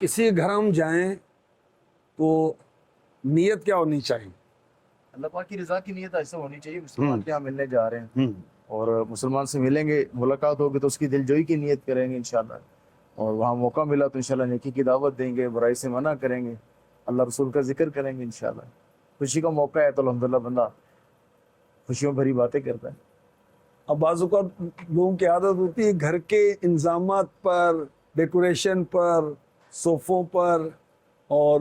किसी घर हम जाएं तो नीयत क्या होनी चाहिए? अल्लाह पाक की रज़ा की नीयत ऐसा होनी चाहिए। मुसलमान के यहाँ मिलने जा रहे हैं और मुसलमान से मिलेंगे, मुलाकात होगी तो उसकी दिलजोई की नीयत करेंगे इंशाल्लाह। और वहाँ मौका मिला तो इंशाल्लाह नेकी की दावत देंगे, बुराई से मना करेंगे, अल्लाह रसूल का जिक्र करेंगे इंशाल्लाह। खुशी का मौका है तो अल्हम्दुलिल्लाह बंदा खुशियों भरी बातें करता है। अब बाज़ औक़ात लोगों की आदत होती है घर के इंतज़ामात पर, डेकोरेशन पर, सोफ़ों पर और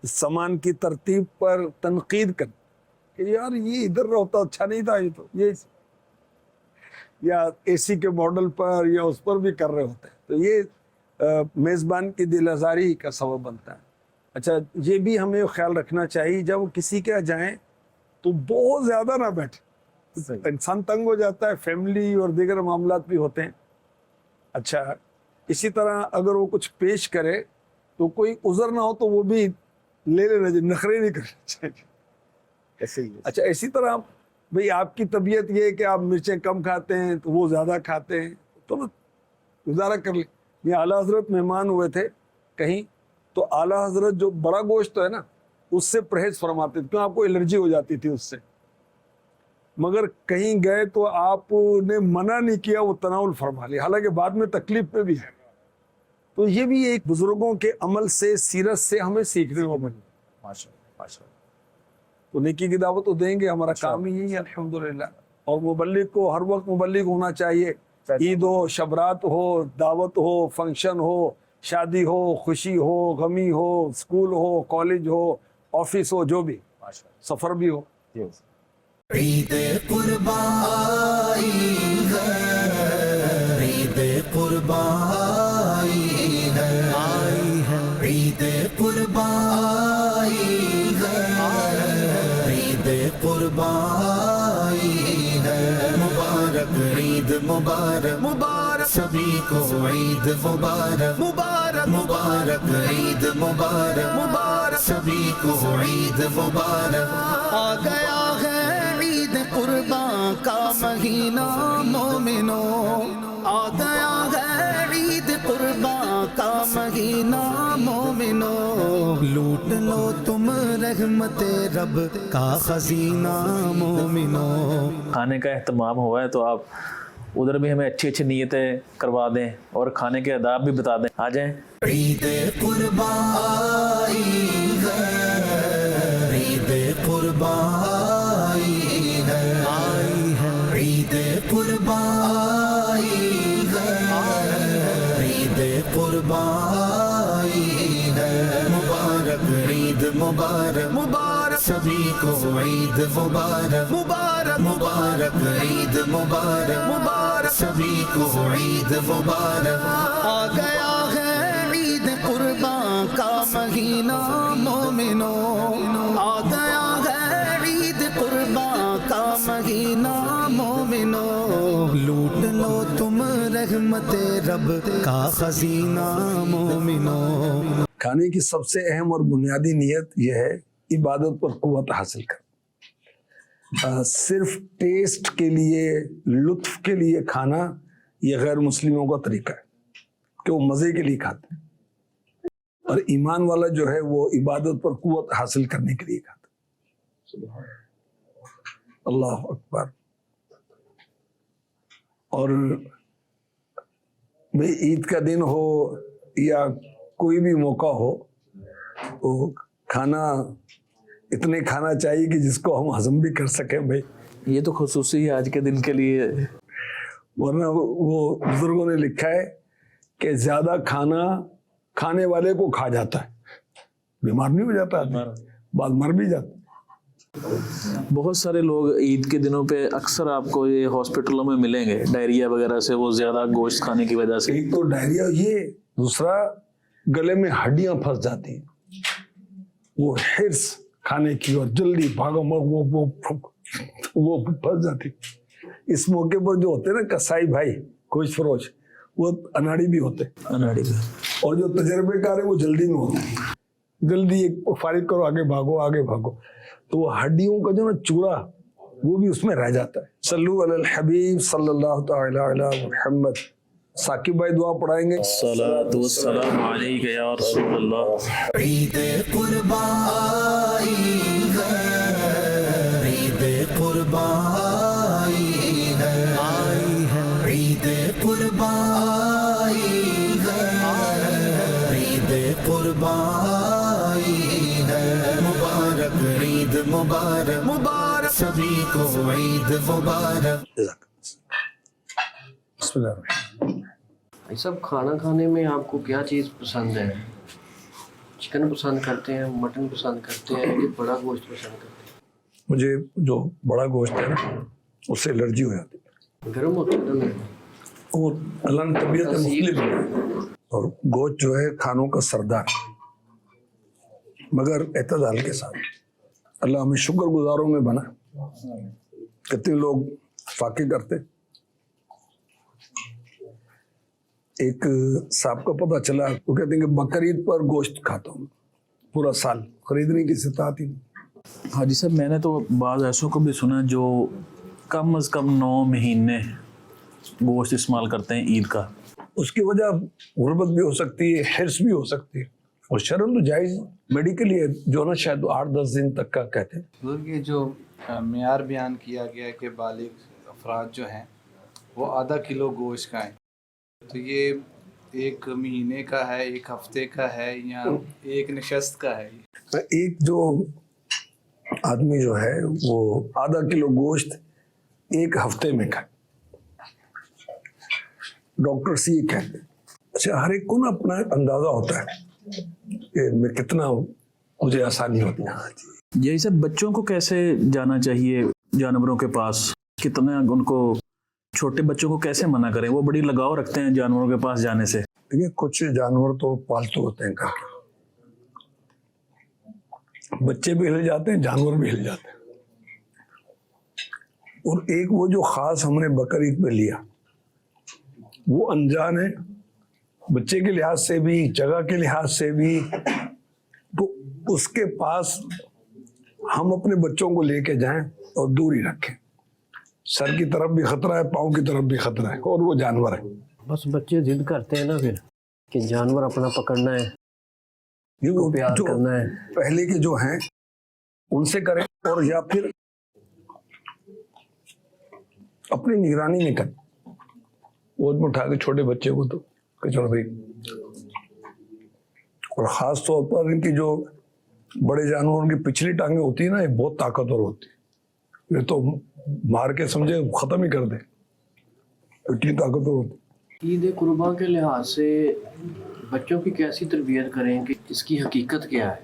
सामान की तरतीब पर तनकीद कर कि यार ये इधर होता अच्छा नहीं था, ये तो ये या एसी के मॉडल पर या उस पर भी कर रहे होते हैं, तो ये मेज़बान की दिल आज़ारी का सबब बनता है। अच्छा, ये भी हमें ख्याल रखना चाहिए जब वो किसी के यहाँ जाएं तो बहुत ज़्यादा ना बैठे, इंसान तंग हो जाता है, फैमिली और दीगर मामलात भी होते हैं। अच्छा, इसी तरह अगर वो कुछ पेश करे तो कोई उज़र ना हो तो वो भी ले लेना चाहिए, नखरे नहीं करने चाहिए। ऐसे ही है। अच्छा, इसी तरह भाई आपकी तबीयत ये है कि आप मिर्चें कम खाते हैं तो वो ज़्यादा खाते हैं, तो गुजारा कर ले। ये आला हज़रत मेहमान हुए थे कहीं, तो आला हज़रत जो बड़ा गोश्त है ना उससे परहेज़ फरमाते थे, क्यों आपको एलर्जी हो जाती थी उससे। मगर कहीं गए तो आपने मना नहीं किया, वो तनाउल फरमा लिया, हालांकि बाद में तकलीफ पे भी है। तो ये भी एक बुजुर्गों के अमल से, सीरत से हमें सीखने को मिले। माशाअल्लाह माशाअल्लाह। तो नेकी की दावत तो देंगे, हमारा काम ही यही है अल्हम्दुलिल्लाह। और मुबल्लिग को हर वक्त मुबल्लिग होना चाहिए, ईद हो, शबरात हो, दावत हो, फंक्शन हो, शादी हो, खुशी हो, गमी हो, स्कूल हो, कॉलेज हो, ऑफिस हो, जो भी सफ़र भी हो। ईद कुर्बानी है, ईद कुर्बानी है, आई है ईद कुर्बानी है, ईद कुर्बानी है। मुबारक ईद मुबारक मुबारक सभी को, ईद मुबारक मुबारक मुबारक ईद मुबारक मुबारक सभी को, ईद मुबारक। आ गया है ईद कुर्बान का महीना मोमिनो, आ गया है ईद कुर्बान का महीना मोमिनो। लूट लो तुम रहमते रब का खजीना मोमिनो। खाने का एहतमाम हुआ है तो आप उधर भी हमें अच्छी अच्छी नीयतें करवा दें और खाने के आदाब भी बता दें। आ जाएं। ईद कुर्बानी है, ईद कुर्बानी है, आई है ईद कुर्बानी है, ईद कुर्बानी है। मुबारक ईद मुबारक मुबारक सभी को, ईद मुबारक मुबारक मुबारक ईद मुबारक मुबारक सभी को, ईद मुबारक। आ गया है ईद कुर्बान का महीना मोमिनो, आ गया है ईद कुर्बान का महीना मोमिनो। लूट लो तुम रहमते रब का खजीना मोमिनो। खाने की सबसे अहम और बुनियादी नीयत यह है इबादत पर कुव्वत हासिल कर। सिर्फ टेस्ट के लिए, लुत्फ के लिए खाना, यह गैर मुस्लिमों का तरीका है कि वो मज़े के लिए खाते हैं, और ईमान वाला जो है वो इबादत पर कुव्वत हासिल करने के लिए खाता है। अल्लाह अकबर। और भाई ईद का दिन हो या कोई भी मौका हो तो खाना इतने खाना चाहिए कि जिसको हम हजम भी कर सकें। भाई ये तो खुसूसी है आज के दिन के लिए, वरना वो बुजुर्गों ने लिखा है कि ज्यादा खाना खाने वाले को खा जाता है, बीमार नहीं हो जाता आदमी, बाद मर भी जाता है। बहुत सारे लोग ईद के दिनों पे अक्सर आपको ये हॉस्पिटलों में मिलेंगे डायरिया वगैरह से, वो ज्यादा गोश्त खाने की वजह से। एक तो डायरिया, ये दूसरा गले में हड्डियां फंस जाती हैं, वो हिर्स खाने की और जल्दी भागो वो फंस जाती। इस मौके पर जो होते हैं ना कसाई भाई, गोश्त फरोश, वो अनाड़ी भी होते, अनाड़ी भी। और जो तजर्बेकार है वो जल्दी में होते हैं, जल्दी एक फारिग करो, आगे भागो आगे भागो, तो वो हड्डियों का जो ना चूरा वो भी उसमें रह जाता है। सल्लु अलल हबीब सल्लल्लाहु तआला अला मुहम्मद साकिब भाई दुआ पढ़ाएंगे। सलातु वस्सलाम अलैका या रसूल अल्लाह। ईद कुर्बान आई है, ईद कुर्बान आई है, ईद कुर्बान आई है, ईद कुर्बान आई है। मुबारक ईद मुबारक, मुबारक सभी को ईद मुबारक। भाई साहब, खाना खाने में आपको क्या चीज़ पसंद है? चिकन पसंद करते हैं, मटन पसंद करते हैं कि बड़ा गोश्त पसंद करते हैं? मुझे जो बड़ा गोश्त है ना, उससे एलर्जी हो जाती है। गर्म होता है ना? वो अल्लाह ने तबीयत में मुख्तलिफ है, और गोश्त जो है खानों का सरदार, मगर एतदाल के साथ। अल्लाह हमें शुक्र गुजारों में बना। कितने लोग फाके करते। एक साहब का पता चला, वो कहते हैं कि बकरीद पर गोश्त खाता हूँ, पूरा साल खरीदने की इस्तात ही नहीं। हाजी साहब, मैंने तो बाज़ ऐसों को भी सुना जो कम अज़ कम 9 महीने गोश्त इस्तेमाल करते हैं ईद का। उसकी वजह गुर्बत भी हो सकती है, हिर्स भी हो सकती है, और शर्म तो जायज़ मेडिकली है, जो ना शायद 8-10 दिन तक का कहते हैं। ये जो मेयार बयान किया गया है कि बालिग अफराद जो हैं वो आधा किलो गोश्त खाएं, तो ये एक महीने का है, एक हफ्ते का है, या एक नशस्त का है? एक जो आदमी जो है वो आधा किलो गोश्त एक हफ्ते में खाए, डॉक्टर से ये कहते हैं। अच्छा, हर एक को ना अपना अंदाजा होता है कि मैं कितना मुझे आसानी होती है। हाँ जी, यही सब बच्चों को कैसे जाना चाहिए जानवरों के पास? कितना उनको, छोटे बच्चों को कैसे मना करें? वो बड़ी लगाव रखते हैं जानवरों के पास जाने से। देखिए, कुछ जानवर तो पालतू होते हैं घर के, बच्चे भी हिल जाते हैं, जानवर भी हिल जाते हैं। और एक वो जो खास हमने बकरीद पे लिया, वो अनजान है, बच्चे के लिहाज से भी, जगह के लिहाज से भी। तो उसके पास हम अपने बच्चों को लेके जाएं और दूरी रखें। सर की तरफ भी खतरा है, पाँव की तरफ भी खतरा है, और वो जानवर है। बस बच्चे जिद करते हैं ना फिर कि जानवर अपना पकड़ना है, ये वो प्यार जो करना है। पहले के जो हैं उनसे करें, और या फिर अपनी निगरानी में करें। गोद में उठा के छोटे बच्चे को तो चलो भाई। और खास तौर पर इनकी जो बड़े जानवरों की पिछली टांगे होती है ना, ये बहुत ताकतवर होती है। ये तो मार के समझे खत्म ही कर दे, इतनी ताकतवर होती। ईद कुर्बान के लिहाज से बच्चों की कैसी तरबियत करें कि इसकी हकीकत क्या है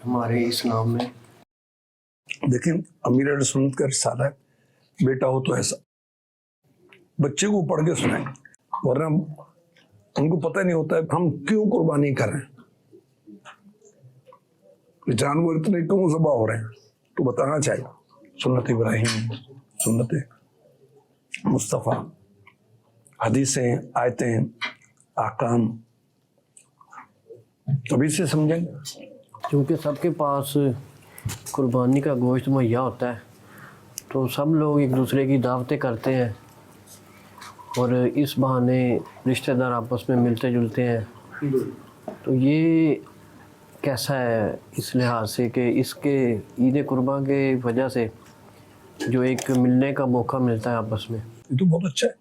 हमारे इस्लाम में? देखिए, अमीर अहले सुन्नत का रिसाला है, बेटा हो तो ऐसा बच्चे को पढ़ के सुनाए, वरना उनको पता नहीं होता है हम क्यों कुर्बानी कर रहे हैं, जानवर इतने क्यों ज़बा हो रहे हैं। तो बताना चाहिए सुन्नत इब्राहिम, सुन्नत मुस्तफ़ा, हदीसें, आयतें, आकाम, अभी से समझेंगे। क्योंकि सबके पास कुर्बानी का गोश्त मुहैया होता है, तो सब लोग एक दूसरे की दावतें करते हैं, और इस बहाने रिश्तेदार आपस में मिलते जुलते हैं। तो ये कैसा है इस लिहाज से कि इसके ईद कुर्बान के वजह से जो एक मिलने का मौका मिलता है आपस में? ये तो बहुत अच्छा है।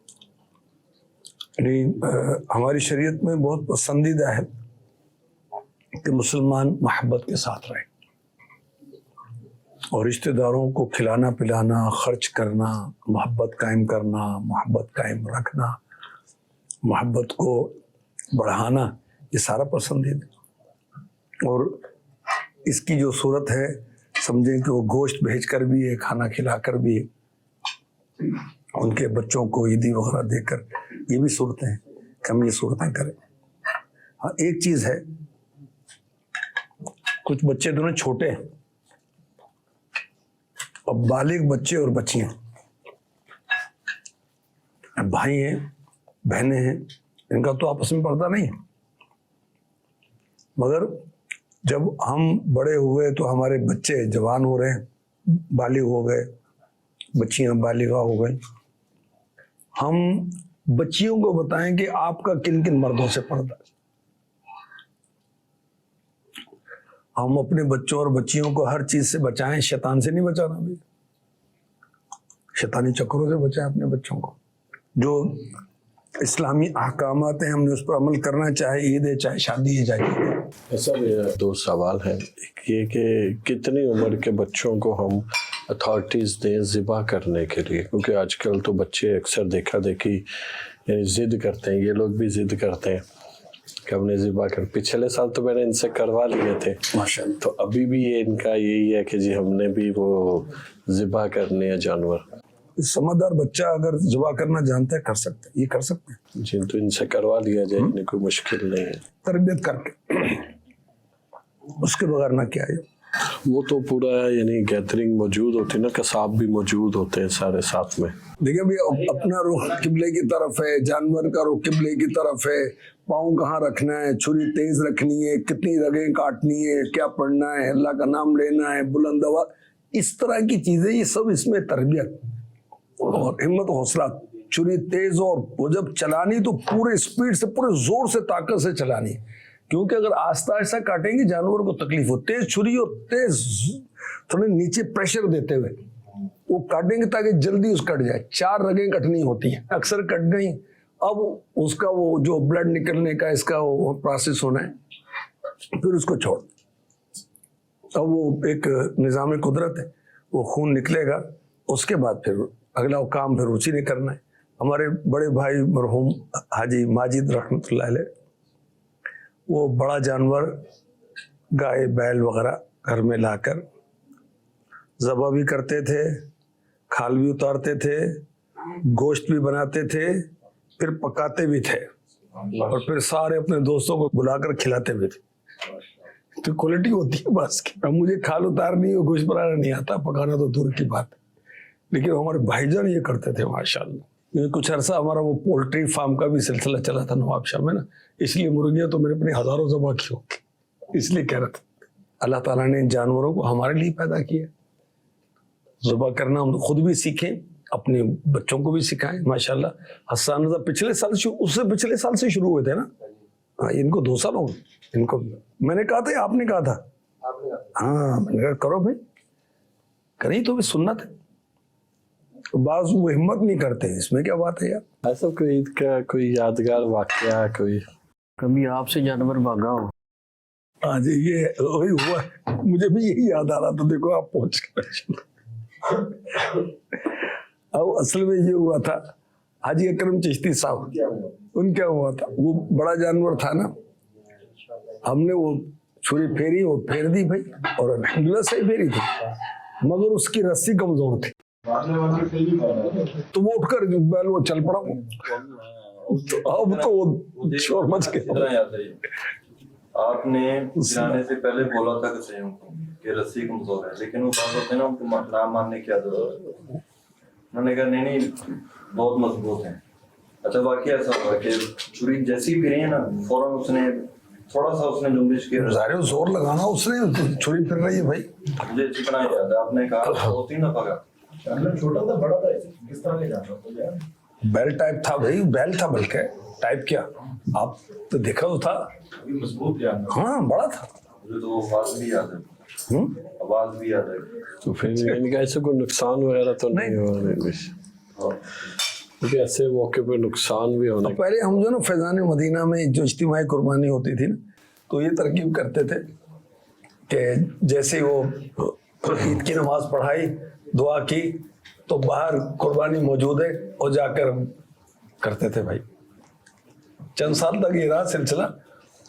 यानी हमारी शरीयत में बहुत पसंदीदा है कि मुसलमान मोहब्बत के साथ रहे, और रिश्तेदारों को खिलाना पिलाना, खर्च करना, मोहब्बत कायम करना, मोहब्बत कायम रखना, मोहब्बत को बढ़ाना, ये सारा पसंदीदा। और इसकी जो सूरत है, समझें कि वो गोश्त भेज कर भी है, खाना खिला कर भी है, उनके बच्चों को ईदी वगैरह देकर, ये भी सूरतें हैं कि हम ये सूरतें करें। हाँ, एक चीज़ है, कुछ बच्चे दोनों छोटे हैं, और बालिग बच्चे और बच्चियां, भाई हैं, बहनें हैं, इनका तो आपस में पर्दा नहीं है। मगर जब हम बड़े हुए तो हमारे बच्चे जवान हो रहे हैं, बालिग हो गए, बच्चियां बालिगा हो गई, हम بچیوں کو بتائیں کہ آپ کا کن کن مردوں سے پردہ ہے. ہم اپنے بچوں اور بچیوں کو ہر چیز سے بچائیں, شیطان سے نہیں بچانا بھی, شیطانی چکروں سے بچائیں اپنے بچوں کو. جو اسلامی احکامات ہیں ہم نے اس پر عمل کرنا, چاہے عید ہے چاہے شادی ہے چاہے. ایسا میرا 2 سوال ہیں. ایک یہ کہ کتنی عمر کے بچوں کو ہم اتھارٹیز دیں ذبح کرنے کے لیے, کیونکہ آج کل تو بچے اکثر دیکھا دیکھی یعنی ضد کرتے ہیں, یہ لوگ بھی ضد کرتے ہیں کہ ہم نے ذبح کر. پچھلے سال تو میں نے ان سے کروا لیے تھے ماشاءاللہ. تو ابھی بھی یہ ان کا یہی ہے کہ جی ہم نے بھی وہ ذبح کرنے ہیں جانور. سمجھدار بچہ اگر ذبح کرنا جانتا ہے کر سکتا ہے, یہ کر سکتے ہیں جی تو ان سے کروا لیا جائے, انہیں کوئی مشکل نہیں ہے. تربیت کر کے, اس کے بغیر نہ کیا ہے. وہ تو پورا یعنی گیدرنگ موجود ہوتی ہے نا, قصاب بھی موجود ہوتے ہیں سارے ساتھ میں. دیکھیں بھائی اپنا رخ قبلے کی طرف ہے, جانور کا رخ قبلے کی طرف ہے, پاؤں کہاں رکھنا ہے, چھری تیز رکھنی ہے, کتنی رگیں کاٹنی ہے, کیا پڑھنا ہے, اللہ کا نام لینا ہے, بلند آواز, اس طرح کی چیزیں, یہ سب اس میں تربیت اور ہمت و حوصلہ. چھری تیز, اور وہ جب چلانی تو پورے اسپیڈ سے, پورے زور سے, طاقت سے چلانی, کیونکہ اگر آہستہ آہستہ کاٹیں گے جانور کو تکلیف ہو. تیز چھری اور تیز تھوڑے نیچے پریشر دیتے ہوئے وہ کاٹیں گے تاکہ جلدی اس کٹ جائے. 4 رگیں کٹنی ہوتی ہیں, اکثر کٹ گئی, اب اس کا وہ جو بلڈ نکلنے کا اس کا وہ پروسیس ہونا ہے, پھر اس کو چھوڑ. اب وہ ایک نظام قدرت ہے, وہ خون نکلے گا, اس کے بعد پھر اگلا کام پھر اسی نے کرنا ہے. ہمارے بڑے بھائی مرحوم حاجی ماجد رحمۃ اللہ علیہ, وہ بڑا جانور گائے بیل وغیرہ گھر میں لا کر ذبح بھی کرتے تھے, کھال بھی اتارتے تھے, گوشت بھی بناتے تھے, پھر پکاتے بھی تھے, اور پھر سارے اپنے دوستوں کو بلا کر کھلاتے بھی تھے. تو کوالٹی ہوتی ہے بس کی. اب مجھے کھال اتارنی اور گوشت بنانا نہیں آتا, پکانا تو دور کی بات ہے, لیکن ہمارے بھائی جان یہ کرتے تھے ماشاءاللہ. کچھ عرصہ ہمارا وہ پولٹری فارم کا بھی سلسلہ چلا تھا نواب شاہ میں نا, اس لیے مرغیاں تو میں نے اپنی ہزاروں ذبح کی ہوگی, اس لیے کہہ رہا تھا. اللہ تعالیٰ نے ان جانوروں کو ہمارے لیے پیدا کیا, ذبح کرنا ہم خود بھی سیکھیں, اپنے بچوں کو بھی سکھائیں. ماشاءاللہ حسان رضا پچھلے سال سے شروع ہوئے تھے نا, ان کو 2 سال ہو گئے. ان کو میں نے کہا تھا, آپ نے کہا تھا, ہاں میں نے کہا کرو بھائی, کریں تو بھی سنت ہے. بعض وہ ہمت نہیں کرتے, اس میں کیا بات ہے یار. ایسا کوئی عید کا کوئی یادگار واقعہ, کوئی کبھی آپ سے جانور بھاگا ہو؟ ہاں جی, یہ وہی ہوا ہے, مجھے بھی یہی یاد آ رہا تھا. دیکھو آپ پہنچ گئے. اب اصل میں یہ ہوا تھا, حاجی اکرم چشتی صاحب, ان کیا ہوا تھا, وہ بڑا جانور تھا نا, ہم نے وہ چھری پھیری, وہ پھیر دی بھائی, اور الحمدللہ صحیح پھیری تھی, مگر اس کی رسی کمزور تھی, تو وہ اٹھ کر بیل وہ چل پڑا. اب تو وہ شور مچ گیا. آپ نے جانے سے پہلے بولا تھا کہ رسی کمزور ہے, لیکن وہ بات ہوتے ہیں نا, ان کو نہ ماننے کی عادت ہے. انہوں نے کہا نہیں بہت مضبوط ہیں. اچھا واقعہ ایسا ہوا کہ چھری جیسی پھری ہے نا, فوراً اس نے تھوڑا سا اس نے جنبش کیا, ظاہر زور لگانا, اس نے چھری پھر رہی ہے بھائی. مجھے اچھی طرح یاد ہے, آپ نے کہا 2-3 دفعہ کا چھوٹا تھا بڑا تھا, کس طرح لے جاتا تھا, بیل ٹائپ تھا بھائی, بیل تھا, بلکہ ٹائپ کیا, آپ تو دیکھا تو تھا, مضبوط جانور. ہاں بڑا تھا. مجھے تو آواز بھی یاد ہے, آواز بھی یاد ہے. تو پھر ان کا ایسا کوئی نقصان وغیرہ تو نہیں ہوا, کیونکہ ایسے موقع پہ نقصان بھی ہونا. پہلے ہم جو نا فیضان مدینہ میں جو اجتماعی قربانی ہوتی تھی نا, تو یہ ترکیب کرتے تھے کہ جیسے وہ عید کی نماز پڑھائی, دعا کی, تو باہر قربانی موجود ہے, اور جا کر ہم کرتے تھے بھائی. چند سال تک یہ رہا سلسلہ.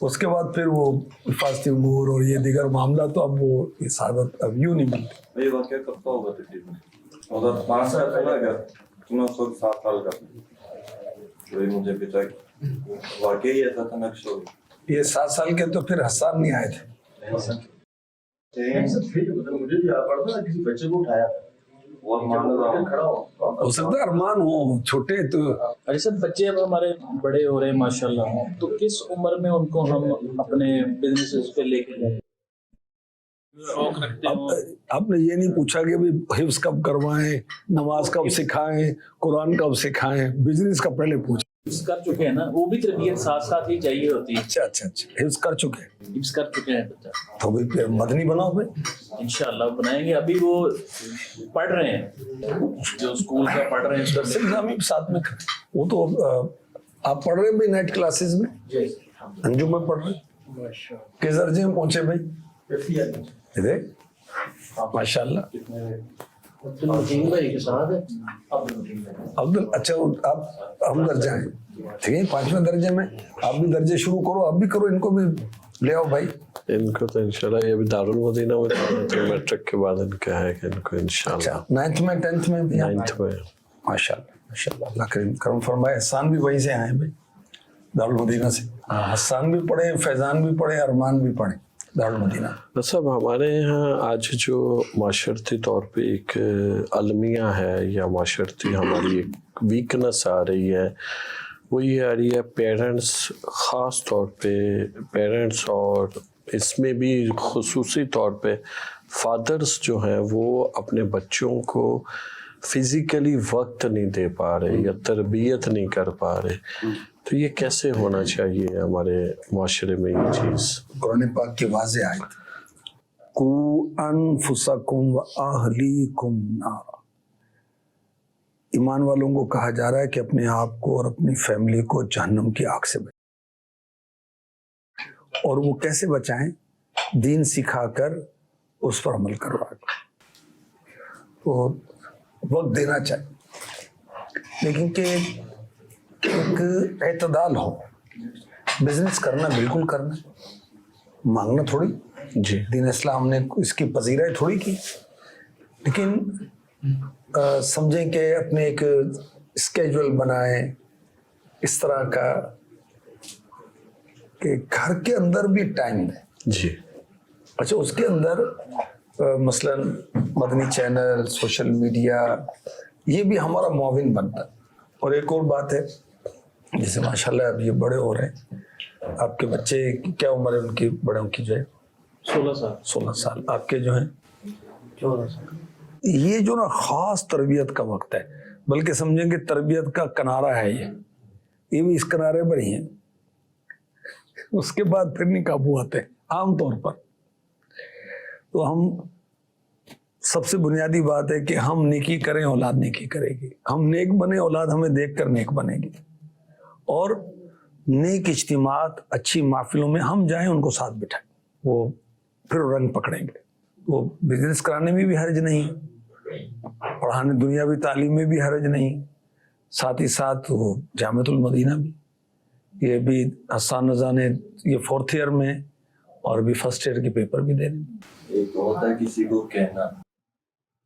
اس کے بعد پھر وہ حفاظتی امور اور یہ دیگر معاملہ, تو اب وہ سعادت اب یوں نہیں ملتی. یہ واقعہ کب کا ہوگا تقریباً, مگر 5 سال پہلا اگر تم اس وقت 7 سال کا, تو مجھے پتا واقعی یہ ایسا تھا نقش ہو. یہ 7 سال کے تو پھر حسان نہیں آئے تھے. مجھے بھی پڑتا کسی بچے کو اٹھایا, ہو سکتا ہے ارمان ہو چھوٹے. تو اچھا سر, بچے اب ہمارے بڑے ہو رہے ہیں ماشاءاللہ, تو کس عمر میں ان کو ہم اپنے بزنس پہ لے کے جائیں؟ शौक रखते हो। आपने ये नहीं पूछा कि भाई हिफ्स कब करवाएं, नमाज कब सिखाएं, कुरान कब सिखाएं, बिजनेस का पहले पूछा। हिफ्स कर चुके हैं ना, वो भी तरबियत साथ साथ ही चाहिए होती है। अच्छा, हिफ्स कर चुके हैं, हिफ्स कर चुके हैं बच्चा, तो भाई फिर मदनी बनाओ भाई। इंशाल्लाह बनाएंगे। अभी वो पढ़ रहे हैं, जो स्कूल का पढ़ रहे हैं दरस निज़ामी भी साथ में करें। वो तो आप पढ़ रहे हैं भाई नेट क्लासेस में, अंजुम में पढ़ रहे, किस दर्जे में पहुंचे भाई? देख माशाल्लाह। अब्दुल, अच्छा आप हम दर्जा हैं, ठीक है, 5वें दर्जे में। आप भी दर्जे शुरू करो, आप भी करो, इनको भी ले आओ भाई। इनको तो इंशाल्लाह ये भी दारुल मदीना में तो मैट्रिक के बाद इनका है कि इनको इंशाल्लाह 9th में 10th में भी 9th में। माशाल्लाह अल्लाह करम फरमाए। हसन भी वहीं से आए भाई, दारुल मदीना से। हसन भी पढ़े, फैजान भी पढ़े, अरमान भी पढ़े दारुल मदीना। सब हमारे यहाँ आज जो माशरती तौर पे एक अलमिया है या माशरती हमारी एक वीकनेस आ रही है, वो ये आ रही है पेरेंट्स, ख़ास तौर पे पेरेंट्स, और इसमें भी खुसूसी तौर पे फादर्स जो हैं वो अपने बच्चों को फिज़िकली वक्त नहीं दे पा रहे या तरबियत नहीं कर पा रहे। तो ये कैसे होना चाहिए हमारे माशरे में ये चीज़? कुरान पाक की वाज़ेह आयत, कू अनफुसकुम व अहलीकुम नारा। ईमान वालों को कहा जा रहा है कि अपने आप को और अपनी फैमिली को जहन्नम की आग से बचाएं। और वो कैसे बचाएं? दीन सिखाकर उस पर अमल करवा कर। तो वक्त देना चाहिए, लेकिन कि एक एतदाल हो। बिजनेस करना बिल्कुल करना, मांगना थोड़ी जी। दीन इस्लाम ने इसकी पजीराई थोड़ी की, लेकिन समझें कि अपने एक स्केड्यूल बनाएं इस तरह का कि घर के अंदर भी टाइम दें। जी। अच्छा, उसके अंदर मसलन मदनी चैनल, सोशल मीडिया, ये भी हमारा मुआविन बनता है। और एक और बात है, जैसे माशाल्लाह अब ये बड़े हो रहे हैं, आपके बच्चे क्या उम्र है उनकी, बड़ों की जो है 16 साल, आपके जो हैं 14 साल। ये जो ना खास तरबियत का वक्त है, बल्कि समझें कि तरबियत का किनारा है ये भी इस किनारे पर ही है। उसके बाद फिर नहीं काबू आते आम तौर पर। तो हम सबसे बुनियादी बात है कि हम नेकी करें, औलाद नेकी करेगी। हम नेक बने, औलाद हमें देखकर नेक बनेगी। और नेक इज्तिमात, अच्छी महफिलों में हम जाएं, उनको साथ बिठाएं, वो फिर रंग पकड़ेंगे। वो बिजनेस कराने में भी हर्ज नहीं, पढ़ाने दुनियावी तालीम में भी हर्ज नहीं, साथ ही साथ वो जामिअतुल मदीना भी, ये भी हसन रज़ा ने ये 4th ईयर में और भी 1st ईयर के पेपर भी दे रहे। एक होता है किसी को कहना,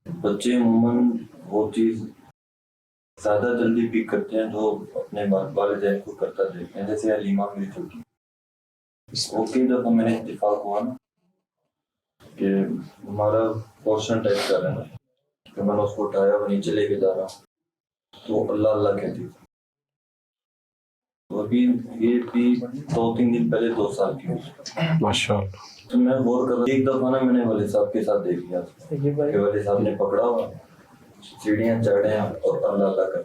बच्चे अमूमन वो चीज़ ज़्यादा जल्दी पिक करते हैं जो अपने वालिदैन को करता देखते हैं। जैसे हलीमा मेरी छोटी, ओके, जब मैंने इत्तेफाक हुआ ना कि हमारा पोर्शन टाइप कर रहे हैं, कि मैंने उसको उठाया, वो नीचे लेके जा रहा, तो अल्लाह अल्लाह कहती थी। तो अभी ये भी 2-3 दिन पहले 2 साल की हुई। माशाअल्लाह। तो मैं गौर कर रहा, एक दफा ना मैंने वली साहब के साथ देख लिया कि वली साहब ने पकड़ा हुआ, सीढ़ियाँ चढ़े और अल्लाह अल्लाह कर।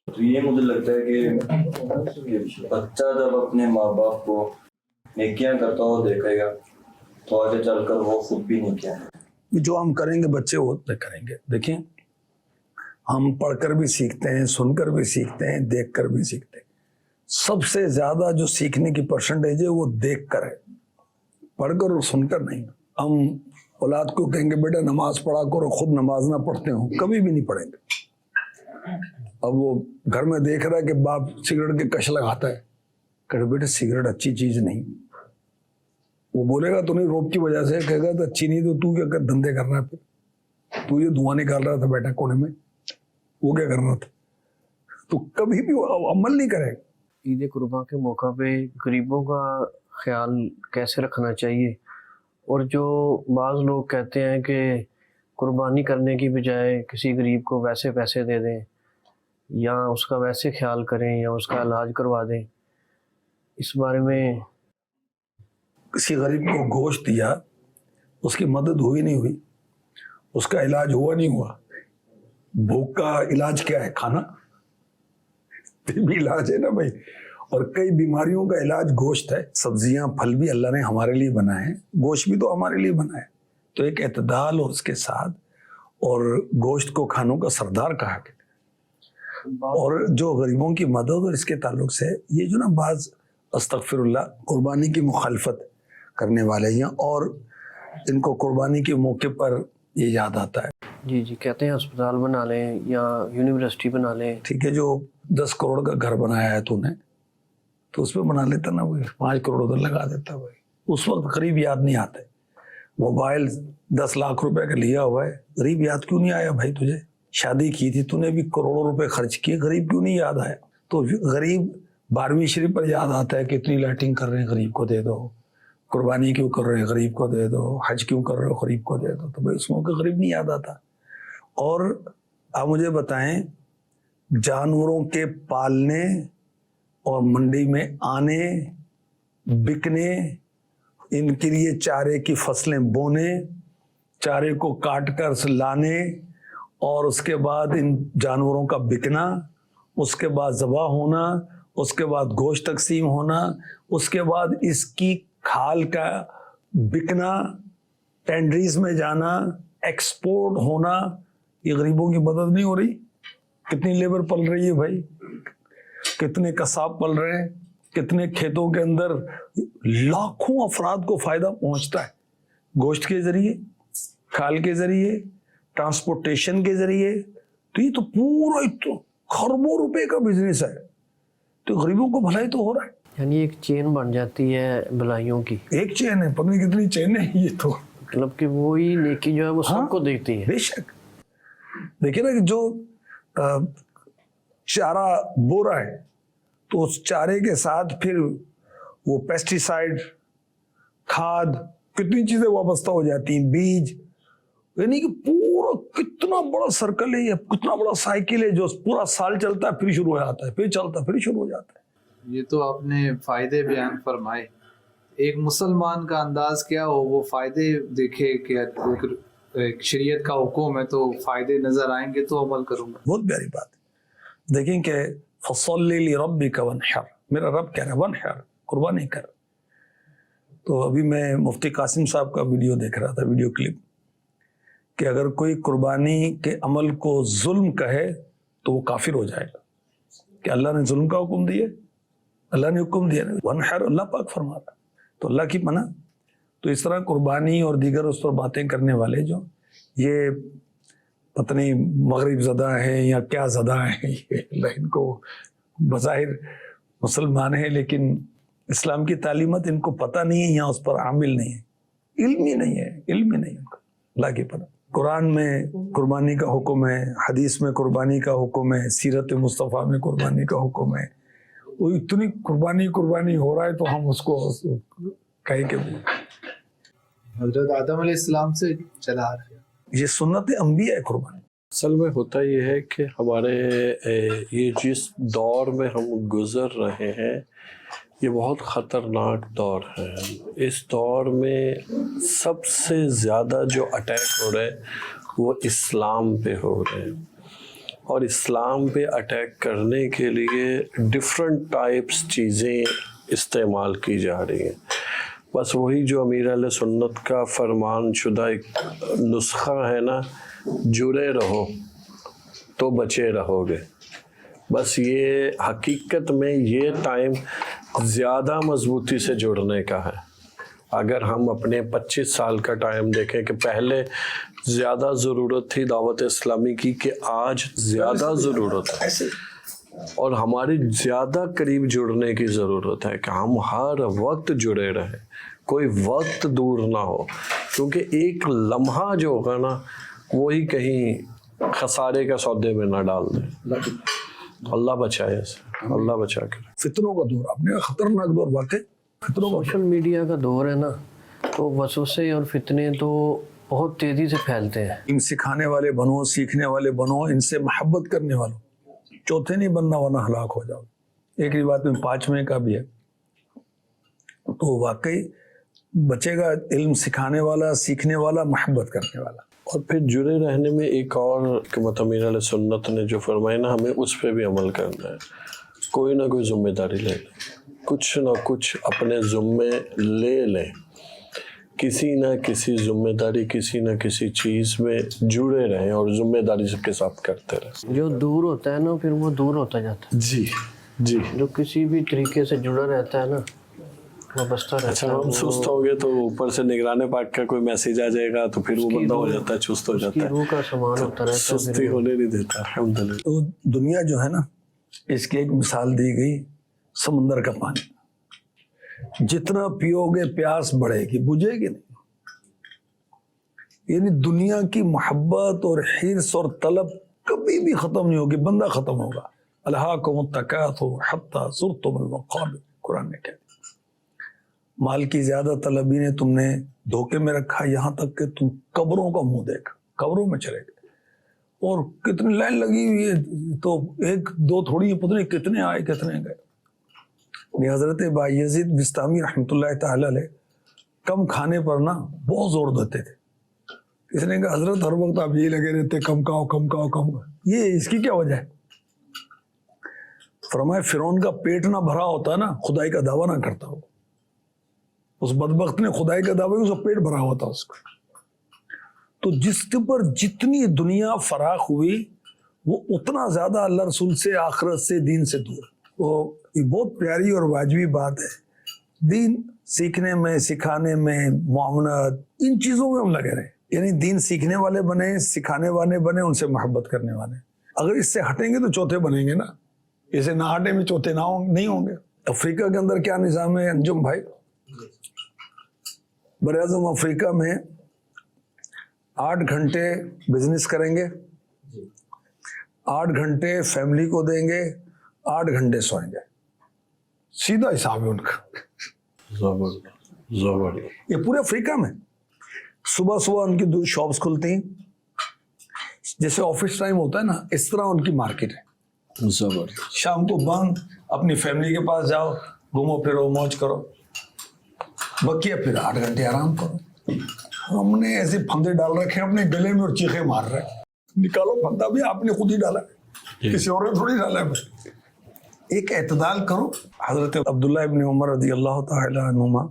तो ये मुझे लगता है कि बच्चा जब अपने माँ बाप को नेकियां करता हो देखेगा तो आगे चलकर वो खुद भी नेकियां जो हम करेंगे बच्चे वो करेंगे। देखिए, हम पढ़कर भी सीखते हैं, सुनकर भी सीखते हैं, देखकर भी सीखते हैं। सबसे ज्यादा जो सीखने की परसेंटेज है वो देख कर है, पढ़कर और सुनकर नहीं। हम औलाद को कहेंगे बेटा नमाज पढ़ा करो, खुद नमाज ना पढ़ते हो, कभी भी नहीं पढ़ेंगे। अब वो घर में देख रहा है कि बाप सिगरेट के कश लगाता है, कहे बेटा सिगरेट अच्छी चीज नहीं। वो बोलेगा तो नहीं, रोब की वजह से कहेगा तो अच्छी नहीं, तो तू क्या कर धंधे कर रहा है, फिर तू ये धुआं निकाल रहा था बेटा कोने में, वो क्या कर रहा था। तो कभी भी वो अमल नहीं करेगा। ईद कुर्बान के मौका पे गरीबों का ख्याल कैसे रखना चाहिए, और जो बाज़ लोग कहते हैं कि कुर्बानी करने की बजाय किसी गरीब को वैसे पैसे दे दें या उसका वैसे ख्याल करें या उसका इलाज करवा दें, इस बारे में किसी गरीब को गोश्त दिया اس کی مدد ہوئی نہیں ہوئی, اس کا علاج ہوا نہیں ہوا. بھوک کا علاج کیا ہے؟ کھانا بھی علاج ہے نا بھائی. اور کئی بیماریوں کا علاج گوشت ہے. سبزیاں پھل بھی اللہ نے ہمارے لیے بنائے ہیں, گوشت بھی تو ہمارے لیے بنا ہے. تو ایک اعتدال اور اس کے ساتھ, اور گوشت کو کھانوں کا سردار کہا گیا. اور جو غریبوں کی مدد اور اس کے تعلق سے یہ جو نا بعض استغفر اللہ قربانی کی مخالفت کرنے والے ہیں, اور ان کو قربانی کے موقع پر یہ یاد آتا ہے. جی جی, کہتے ہیں اسپتال بنا لیں یا یونیورسٹی بنا لیں. ٹھیک ہے, جو 10 کروڑ کا گھر بنایا ہے تو نے, تو اس پہ بنا لیتا نا بھائی, 5 کروڑ ادھر لگا دیتا بھائی. اس وقت غریب یاد نہیں آتے. موبائل 10 لاکھ روپے کا لیا ہوا ہے, غریب یاد کیوں نہیں آیا بھائی تجھے؟ شادی کی تھی تو نے بھی کروڑوں روپے خرچ کیے, غریب کیوں نہیں یاد آیا؟ تو غریب 12ویں شریف پر یاد آتا ہے کہ اتنی لائٹنگ کر رہے ہیں, غریب کو دے دو. قربانی کیوں کر رہے ہیں, غریب کو دے دو. حج کیوں کر رہے ہو, غریب کو دے دو. تو بھائی اس موقع غریب نہیں یاد آتا. اور آپ مجھے بتائیں, جانوروں کے پالنے اور منڈی میں آنے, بکنے, ان کے لیے چارے کی فصلیں بونے, چارے کو کاٹ کر لانے, اور اس کے بعد ان جانوروں کا بکنا, اس کے بعد ذبح ہونا, اس کے بعد گوشت تقسیم ہونا, اس کے بعد اس کی کھال کا بکنا, ٹینڈریز میں جانا, ایکسپورٹ ہونا. یہ غریبوں کی مدد نہیں ہو رہی؟ کتنی لیبر پل رہی ہے بھائی, کتنے قصاب پل رہے ہیں, کتنے کھیتوں کے اندر لاکھوں افراد کو فائدہ پہنچتا ہے گوشت کے ذریعے, کھال کے ذریعے, ٹرانسپورٹیشن کے ذریعے. تو یہ تو پورا خربوں روپے کا بزنس ہے. تو غریبوں کو بھلائی تو ہو رہا ہے. یعنی ایک چین بن جاتی ہے بھلائیوں کی. ایک چین ہے, پتہ نہیں کتنی چین ہے یہ تو. مطلب کہ وہی نیکی جو ہے وہ سب کو دیکھتی ہے. بے شک. دیکھیں نا کہ جو چارہ بو رہا ہے تو اس چارے کے ساتھ پھر وہ پیسٹیسائڈ, کھاد, کتنی چیزیں وابستہ ہو جاتی ہیں, بیج. یعنی کہ پورا کتنا بڑا سرکل ہے یہ, کتنا بڑا سائیکل ہے جو پورا سال چلتا ہے, پھر شروع ہو جاتا ہے, پھر چلتا ہے, پھر شروع ہو جاتا ہے. یہ تو آپ نے فائدے بیان فرمائے. ایک مسلمان کا انداز کیا ہو, وہ فائدے دیکھے کہ ایک شریعت کا حکم ہے تو فائدے نظر آئیں گے تو عمل کروں گا. بہت پیاری بات ہے. دیکھیں کہ فَصَلِّ لِرَبِّكَ وَانْحَرْ, میرا رب کہہ رہا ہے وَانْحَرْ, قربانی کر. تو ابھی میں مفتی قاسم صاحب کا ویڈیو دیکھ رہا تھا, ویڈیو کلپ, کہ اگر کوئی قربانی کے عمل کو ظلم کہے تو وہ کافر ہو جائے گا. کہ اللہ نے ظلم کا حکم دیا, اللہ نے حکم دیا وَانْحَرْ, اللہ پاک فرما رہا. تو اللہ کی منع. تو اس طرح قربانی اور دیگر اس پر باتیں کرنے والے جو یہ پتہ نہیں مغرب زدہ ہیں یا کیا زدہ ہیں, یہ اللہ ان کو بظاہر مسلمان ہیں لیکن اسلام کی تعلیمات ان کو پتہ نہیں ہے یا اس پر عامل نہیں ہے, علم ہی نہیں ہے, علم ہی نہیں ان کا. اللہ کی پناہ. قرآن میں قربانی کا حکم ہے, حدیث میں قربانی کا حکم ہے, سیرت مصطفیٰ میں قربانی کا حکم ہے. وہ اتنی قربانی ہو رہا ہے تو ہم اس کو کہیں کہ حضرت آدم علیہ السلام سے چلا آ رہا ہے. یہ سنت انبیاء ہے قربانی. اصل میں ہوتا یہ ہے کہ ہمارے یہ جس دور میں ہم گزر رہے ہیں یہ بہت خطرناک دور ہے. اس دور میں سب سے زیادہ جو اٹیک ہو رہے وہ اسلام پہ ہو رہے ہیں, اور اسلام پہ اٹیک کرنے کے لیے ڈفرینٹ ٹائپس چیزیں استعمال کی جا رہی ہیں. بس وہی جو امیر اہل سنت کا فرمان شدہ ایک نسخہ ہے نا, جڑے رہو تو بچے رہو گے. بس یہ حقیقت میں یہ ٹائم زیادہ مضبوطی سے جڑنے کا ہے. اگر ہم اپنے 25 سال کا ٹائم دیکھیں کہ پہلے زیادہ ضرورت تھی دعوت اسلامی کی, کہ آج زیادہ ضرورت ہے, اور ہماری زیادہ قریب جڑنے کی ضرورت ہے کہ ہم ہر وقت جڑے رہیں, کوئی وقت دور نہ ہو, کیونکہ ایک لمحہ جو ہوگا نا وہی کہیں خسارے کا سودے میں نہ ڈال دیں. اللہ بچائے اسے, اللہ بچا کر. فتنوں کا دور, آپ نے خطرناک دور, واقعی فتنوں کا. سوشل میڈیا کا دور ہے نا, تو وسوسے اور فتنے تو بہت تیزی سے پھیلتے ہیں. ان سکھانے والے بنو, سیکھنے والے بنو, ان سے محبت کرنے والوں, چوتھے نہیں بننا ورنہ ہلاک ہو جاؤ. ایک روایت میں 5ویں کا بھی ہے. تو واقعی बचेगा इल्म सिखाने वाला, सीखने वाला, मोहब्बत करने वाला। और फिर जुड़े रहने में एक और कि मतलब मीर अलैहि सुन्नत ने जो फरमाया ना, हमें उस पर भी अमल करना है। कोई ना कोई जिम्मेदारी ले लें, कुछ ना कुछ अपने ज़ुम्मे ले लें, किसी ना किसी जिम्मेदारी, किसी ना किसी चीज़ में जुड़े रहें और जिम्मेदारी सबके साथ करते रहें। जो दूर होता है ना, फिर वो दूर होता जाता है। जी जी। जो किसी भी तरीके से जुड़ा रहता है ना, वो बसता रहता अच्छा, है। हम सुस्त हो गए तो ऊपर से निगराने पाक का कोई मैसेज आ जाएगा तो फिर वो उसकी बंदा हो रूह- जाता है, चुस्त हो जाता उसकी रूह का सामान है, होता रहता है। सुस्ती फिर वो- होने नहीं देता। अल्हम्दुलिल्लाह। तो दुनिया जो है ना, इसकी एक मिसाल दी गई समुंदर का पानी। जितना पियोगे प्यास बढ़ेगी, बुझेगी नहीं। यानी दुनिया की मोहब्बत और हिर्स और तलब कभी भी खत्म नहीं होगी, बंदा खत्म होगा। अलहाकुमुत तकासुर हत्ता ज़ुरतुमुल मक़ाबिर, कुरान ने कहा। माल की ज्यादा तलबी ने तुमने धोखे में रखा, यहाँ तक कि तुम कब्रों का मुंह देखा, कब्रों में चले गए। और कितनी लाइन लगी हुई है, तो एक दो थोड़ी है, पता नहीं कितने आए कितने गए। हजरत बायजीद बिस्तामी रहमतुल्लाह ताला अलैह कम खाने पर ना बहुत जोर देते थे। इसने कहा हजरत हर वक्त आप यही लगे रहते, कम खाओ कम खाओ कम खाओ, ये इसकी क्या वजह है? फरमाए फिरौन का पेट ना भरा होता ना, खुदाई का दावा ना करता हो। उस बदबख्त ने खुदाई का दावा, उसका पेट भरा हुआ था उसका। तो जिसके पर जितनी दुनिया फराख हुई, वो उतना ज्यादा अल्लाह रसूल से, आखिरत से, दीन से दूर। वो ये बहुत प्यारी और वाजिबी बात है। दीन सीखने में, सिखाने में, मुआमलात, इन चीजों में हम लगे रहे। यानी दीन सीखने वाले बने, सिखाने वाले बने, उनसे मोहब्बत करने वाले। अगर इससे हटेंगे तो चौथे बनेंगे ना, इसे ना हटे में चौथे ना नहीं होंगे। अफ्रीका के अंदर क्या निज़ाम है अंजुम भाई? बराज़म अफ्रीका में 8 घंटे बिजनेस करेंगे, 8 घंटे फैमिली को देंगे, 8 घंटे सोएंगे। सीधा हिसाब है उनका। जबरदस्त। ये पूरे अफ्रीका में सुबह सुबह उनकी 2 शॉप्स खुलती हैं, जैसे ऑफिस टाइम होता है ना, इस तरह उनकी मार्केट है। जबरदस्त। शाम को बंद, अपनी फैमिली के पास जाओ, घूमो फिरो, मौज करो, बकिया फिर 8 घंटे आराम करो। हमने ऐसे फंदे डाल रखे हैं अपने गले में और चीखे मार रहे हैं। निकालो फंदा भी आपने खुद ही डाला है, किसी और ने थोड़ी डाला है। एक एतदाल करो। हजरत अब्दुल्ला इब्न उमर रज़ी अल्लाह तआला अन्हुमा,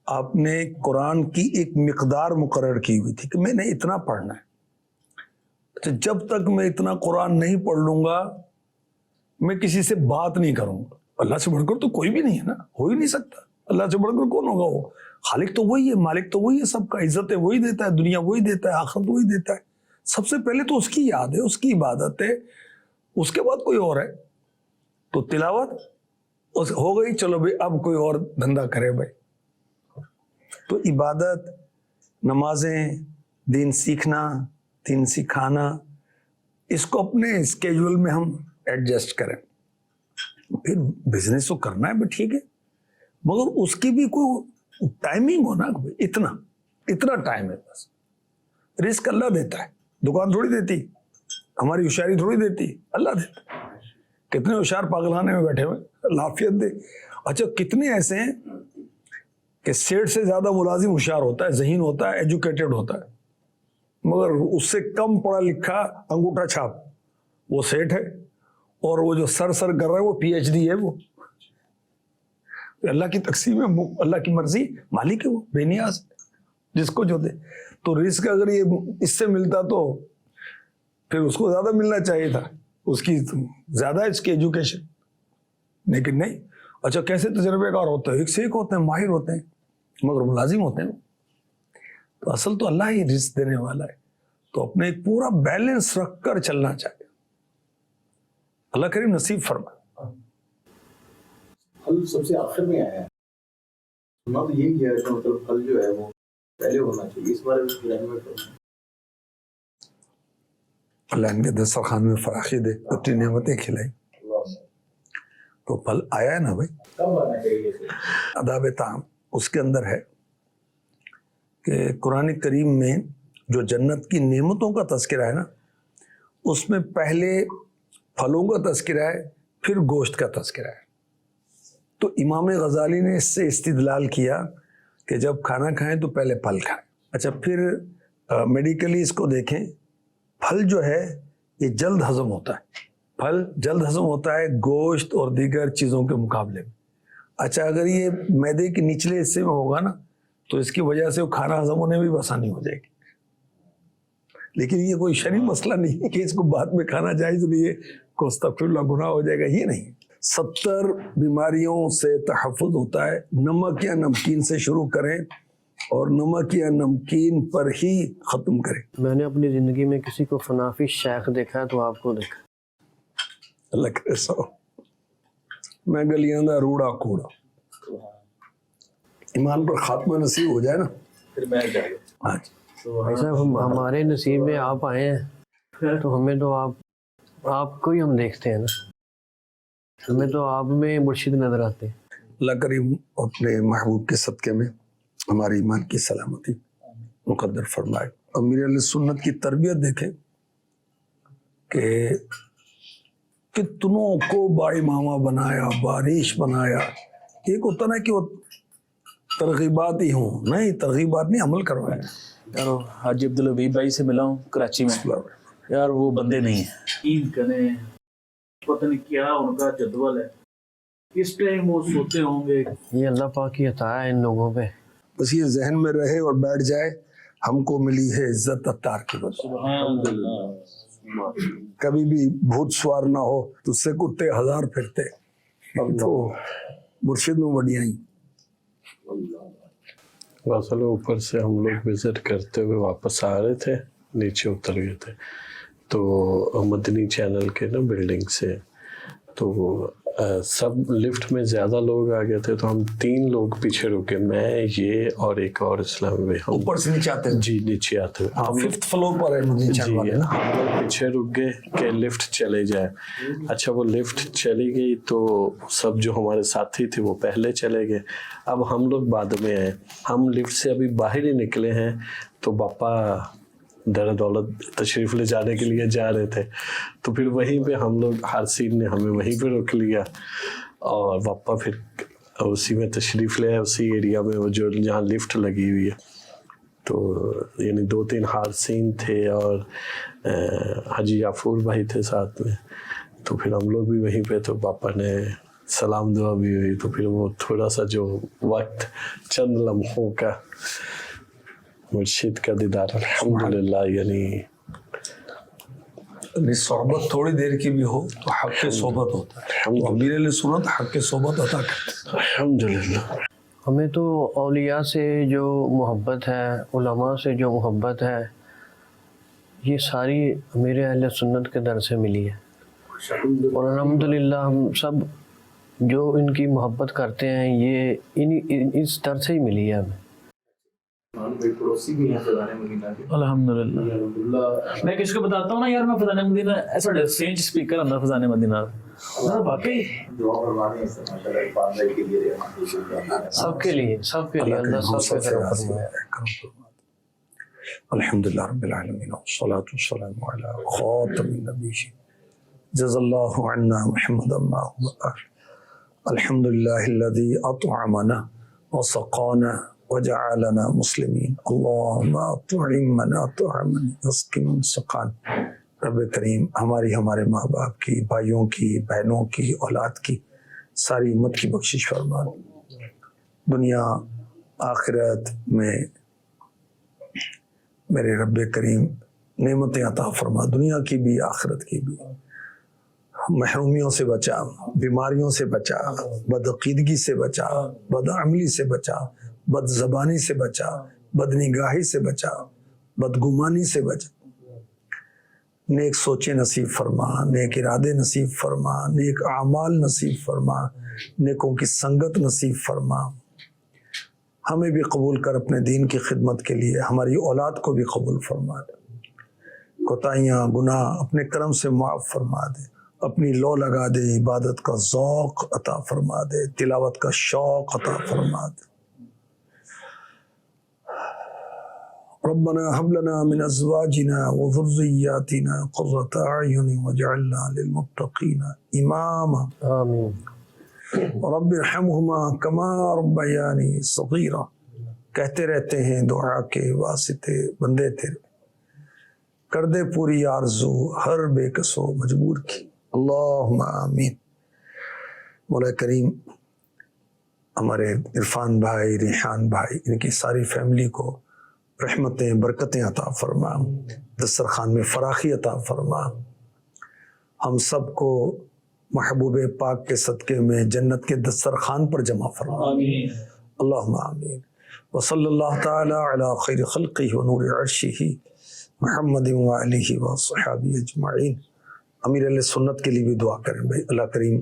आपने कुरान की एक मिकदार मुकर्रर की हुई थी कि मैंने इतना पढ़ना है, तो जब तक मैं इतना कुरान नहीं पढ़ लूंगा मैं किसी से बात नहीं करूंगा। अल्लाह से बढ़कर तो कोई भी नहीं है ना, हो ही नहीं सकता। अल्लाह से बढ़कर कौन होगा? वो खालिक तो वही है, मालिक तो वही है सबका, इज्जतें वही देता है, दुनिया वही देता है, आखिरत वही देता है। सबसे पहले तो उसकी याद है, उसकी इबादत है, उसके बाद कोई और है। तो तिलावत हो गई, चलो भाई अब कोई और धंधा करे भाई। तो इबादत, नमाजें, दीन सीखना, दीन सिखाना, इसको अपने स्केड्यूल में हम एडजस्ट करें। फिर बिजनेस तो करना है, ठीक है, मगर उसकी भी कोई टाइमिंग हो ना, इतना इतना टाइम है बस। रिस्क अल्लाह देता है, दुकान थोड़ी देती, हमारी होशियारी थोड़ी देती, अल्लाह देता है। कितने होशियार पागलखाने में बैठे हुए, लाफियत दे। अच्छा, कितने ऐसे हैं कि सेठ से ज्यादा मुलाजिम होशियार होता है, ज़हीन होता है, एजुकेटेड होता है, मगर उससे कम पढ़ा लिखा अंगूठा छाप वो सेठ है, और वो जो सर कर रहा है वो PhD है। वो अल्लाह की तकसीम है, अल्लाह की मर्जी, मालिक है वो, बेनियाज, जिसको जो दे। तो रिस्क अगर ये इससे मिलता तो फिर उसको ज्यादा मिलना चाहिए था, उसकी ज्यादा इसकी एजुकेशन, लेकिन नहीं। अच्छा, कैसे तजर्बेकार होते हैं, एक से एक होते हैं, माहिर होते हैं, मगर मुलाजिम होते हैं। तो असल तो अल्लाह ही रिस्क देने वाला है, तो अपने एक पूरा बैलेंस रख कर चलना चाहिए। अल्लाह करीम नसीब फरमाए। फल सबसे आखिर में आया है, सुना तो यही है कि मतलब फल जो है वो पहले होना चाहिए। इस बारे में अल्लाह इनके दस्तरखान में फराखी दे, अपनी नेमतें खिलाई, तो फल आया है ना भाई। कब आना चाहिए? अदाब ताम उसके अंदर है कि कुरान करीम में जो जन्नत की नेमतों का तज़किरा है ना, उसमें पहले फलों का तज़किरा है, फिर गोश्त का तज़किरा है। तो इमाम गज़ाली ने इससे इस्तिदलाल किया کہ جب کھانا کھائیں تو پہلے پھل کھائیں. اچھا پھر میڈیکلی اس کو دیکھیں, پھل جو ہے یہ جلد ہضم ہوتا ہے, پھل جلد ہضم ہوتا ہے گوشت اور دیگر چیزوں کے مقابلے میں. اچھا اگر یہ معدے کے نچلے حصے میں ہوگا نا تو اس کی وجہ سے وہ کھانا ہضم ہونے میں بھی آسانی ہو جائے گی. لیکن یہ کوئی شرعی مسئلہ نہیں ہے کہ اس کو بعد میں کھانا جائز نہیں ہے, کو استغفر اللہ گناہ ہو جائے گا, یہ نہیں. 70 بیماریوں سے تحفظ ہوتا ہے. نمک یا نمکین سے شروع کریں اور نمک یا نمکین پر ہی ختم کریں. میں نے اپنی زندگی میں کسی کو فنافی شیخ دیکھا ہے تو آپ کو دیکھا. اللہ کرے سو میں گلیاں دا روڑا کوڑا. ایمان پر خاتمہ نصیب ہو جائے نا پھر میں جائے گا. ہاں جی. بھائی صاحب ہمارے نصیب میں آپ آئے ہیں تو ہمیں تو آپ کو ہی ہم دیکھتے ہیں نا, ہمیں تو آپ میں مرشد نظر آتے ہیں. اللہ کریم اپنے محبوب کے صدقے میں ہماری ایمان کی سلامتی مقدر فرمائے. امیر علیہ سنت کی تربیت دیکھیں کہ کتنوں کو با امامہ بنایا, بارش بنایا. ایک ہوتا نا کہ وہ ترغیبات ہی ہوں, نہیں ترغیبات نہیں, عمل کروایا. یار حاجی عبدالحبیب بھائی سے ملا ہوں کراچی میں, یار وہ بندے نہیں ہیں. عید کریں پتہ نہیں کیا ان کا جدول ہے, کس ٹائم وہ سوتے ہوں گے. یہ اللہ پاک کی عطا ہے ان لوگوں پہ. بس یہ ذہن میں رہے اور بیٹھ جائے, ہم کو ملی ہے عزت اتار کی وجہ. کبھی بھی بھوت سوار نہ ہو تو اس سے کتے 1000 پھرتے. اب تو مرشد میں بڑیاں ہی. اصل اوپر سے ہم لوگ وزٹ کرتے ہوئے واپس آ رہے تھے, نیچے اتر گئے تھے تو مدنی چینل کے نا بلڈنگ سے تو سب لفٹ میں زیادہ لوگ آ گئے تھے تو ہم 3 لوگ پیچھے رکے, میں یہ اور ایک اور اسلام بھائی. ہم اوپر سے نیچے آتے ہیں. جی نیچے آتے ہوئے ہم 5th فلور پر ہے مدنی چینل والے نا. ہم لوگ پیچھے رک گئے کہ لفٹ چلے جائے. اچھا وہ لفٹ چلی گئی تو سب جو ہمارے ساتھی تھے وہ پہلے چلے گئے, اب ہم لوگ بعد میں آئے. ہم لفٹ سے ابھی باہر ہی نکلے ہیں تو باپا در دولت تشریف لے جانے کے لیے جا رہے تھے تو پھر وہیں پہ ہم لوگ حارثین نے ہمیں وہیں پہ روک لیا اور باپا پھر اسی میں تشریف لے آئے, اسی ایریا میں وہ جو جہاں لفٹ لگی ہوئی ہے. تو یعنی 2-3 حارثین تھے اور حاجی یافور بھائی تھے ساتھ میں, تو پھر ہم لوگ بھی وہیں پہ. تو پاپا نے سلام دعا بھی ہوئی تو پھر وہ تھوڑا سا جو وقت چند لمحوں کا مرشد کا دیدار الحمدللہ. یعنی صحبت تھوڑی دیر کی بھی ہو تو حق صحبت ہوتا ہے. امیر علیہ سنت حق صحبت عطا کرتے ہیں الحمدللہ. ہمیں تو اولیاء سے جو محبت ہے, علماء سے جو محبت ہے, یہ ساری امیر اہل سنت کے در سے ملی ہے. اور الحمدللہ ہم سب جو ان کی محبت کرتے ہیں یہ اس در سے ہی ملی ہے ہمیں. پڑوسی بھی ہیں فضان مدینہ کے. الحمدللہ. میں کس کو بتاتا ہوں نا یار, میں فضان مدینہ ایسا ایکسچینج اسپیکر اندر فضان مدینہ واقعی دعا فرمانے ہیں ماشاءاللہ فاضل کے لیے سب کے لیے اللہ سب پہ کرم فرمائے. الحمدللہ رب العالمین والصلاة والسلام علی خاتم النبیین جزا اللہ عنا محمد ما هو اہل. الحمدللہ الذی اطعمنا وسقانا وجعلنا مسلمین. اللہم اطعمنا طعما یسقی سقان. رب کریم ہمارے ماں باپ کی, بھائیوں کی, بہنوں کی, اولاد کی, ساری امت کی بخشش فرما. دنیا آخرت میں میرے رب کریم نعمتیں عطا فرما, دنیا کی بھی آخرت کی بھی. محرومیوں سے بچا, بیماریوں سے بچا, بدعقیدگی سے بچا, بدعملی سے بچا, بد زبانی سے بچا, بد نگاہی سے بچا, بدگمانی سے بچا. نیک سوچیں نصیب فرما, نیک ارادے نصیب فرما, نیک اعمال نصیب فرما, نیکوں کی سنگت نصیب فرما. ہمیں بھی قبول کر اپنے دین کی خدمت کے لیے, ہماری اولاد کو بھی قبول فرما دے. کوتاہیاں گناہ اپنے کرم سے معاف فرما دے, اپنی لو لگا دے, عبادت کا ذوق عطا فرما دے, تلاوت کا شوق عطا فرما دے. ربنا هب لنا من ازواجنا وذرياتنا قرة اعين واجعلنا للمتقين اماما. آمین. رب ارحمهما كما ربياني صغيرا. کہتے رہتے ہیں دعا کے واسطے بندے تیرے، کر دے پوری آرزو ہر بے کسو مجبور کی، اللہم آمین۔ مولا کریم ہمارے عرفان بھائی، ریحان بھائی، ان کی ساری فیملی کو رحمتیں برکتیں عطا فرما، دسترخوان میں فراخی عطا فرما، ہم سب کو محبوب پاک کے صدقے میں جنت کے دسترخوان پر جمع فرما، اللہم آمین۔ وصلی اللہ تعالی علی خیر خلقہ ونور عرشہ محمد وآلہ وصحابہ اجمعین۔ امیر علیہ سنت کے لیے بھی دعا کریں بھائی، اللہ کریم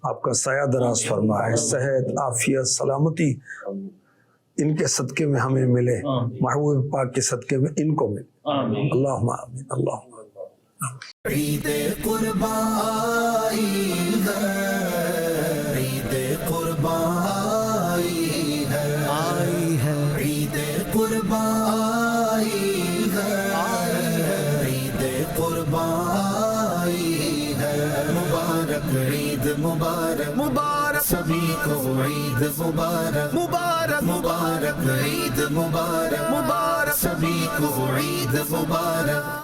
آپ کا سایہ دراز فرمائے، صحت، عافیت، سلامتی ان کے صدقے میں ہمیں ملے، محبوب پاک کے صدقے میں ان کو ملے، اللہم آمین، اللہم آمین۔ عید قربان آئی ہے، عید قربان آئی ہے، عید قربان آئی ہے، عید قربان آئی ہے، مبارک عید مبارک، مبارک سبھی کو عید مبارک، مبارک مبارک عید مبارک، مبارک سبھی کو عید مبارک۔